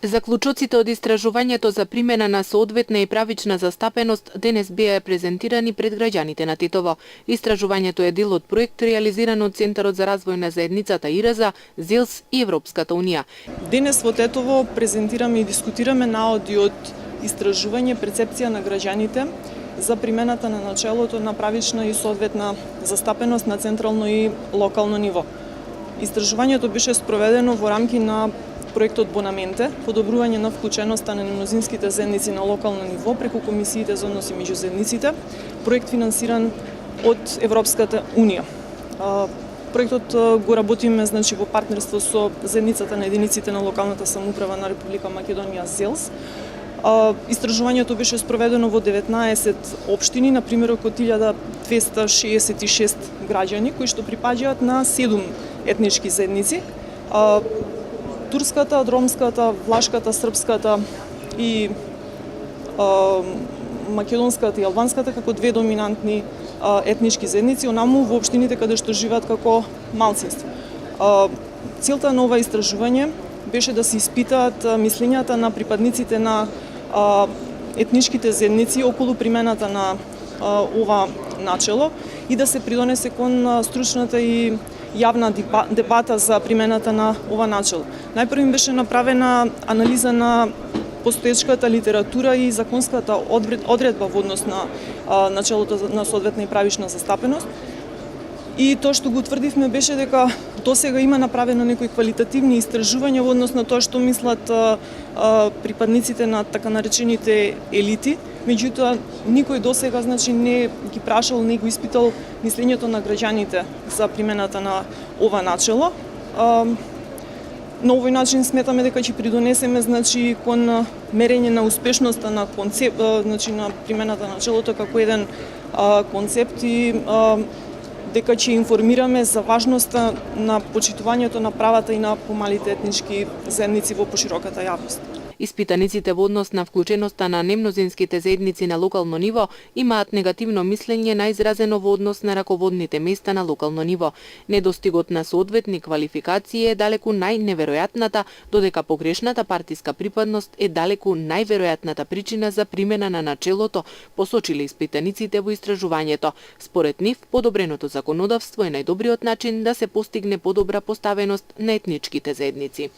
Заклучоците од истражувањето за примена на соодветна и правична застапеност денес беа презентирани пред граѓаните на Тетово. Истражувањето е дел од проект реализиран од Центарот за развој на заедницата ИРЗА, ЗЕЛС и Европската унија. Денес во Тетово презентираме и дискутираме наоди од истражување перцепција на граѓаните за примената на начелото на правична и соодветна застапеност на централно и локално ниво. Истражувањето беше спроведено во рамки на проектот Бонаменте, подобрување на вклученоста на немнозинските заедници на локално ниво преку комисиите за односи меѓу заедниците, проект финансиран од Европската унија. Проектот го работиме во партнерство со заедницата на единиците на локалната самоуправа на Република Македонија ЗЕЛС. Истражувањето беше спроведено во 19 општини, на примерок од 1266 граѓани кои што припаѓаат на 7 етнички заедници. Турската, ромската, влашката, српската и македонската и албанската како две доминантни етнички заедници, онаму во општините каде што живеат како малцинство. Целта на ова истражување беше да се испитаат мислењата на припадниците на етничките заедници околу примената на ова начело и да се придонесе кон стручната и јавна дебата за примената на ова начело. Најпрво беше направена анализа на постоечката литература и законската одредба во однос на начелото на соодветна и правична застапеност. И тоа што го утврдивме беше дека досега има направено некои квалитативни истражувања во однос на тоа што мислат припадниците на така наречените елити, меѓутоа никој досега не ги прашал, не го испитал мислењето на граѓаните за примената на ова начело. На овој начин сметаме дека ќе придонесеме кон мерење на успешноста на на примената на начелото како еден концепт и дека ќе информираме за важноста на почитувањето на правата и на помалите етнички заедници во пошироката јавност. Испитаниците во однос на вклученоста на немнозинските заедници на локално ниво имаат негативно мислење најизразено во однос на раководните места на локално ниво. Недостигот на соодветни квалификации е далеку најневеројатната, додека погрешната партиска припадност е далеку најверојатната причина за примена на начелото, посочиле испитаниците во истражувањето. Според нив, подобреното законодавство е најдобриот начин да се постигне подобра поставеност на етничките заедници.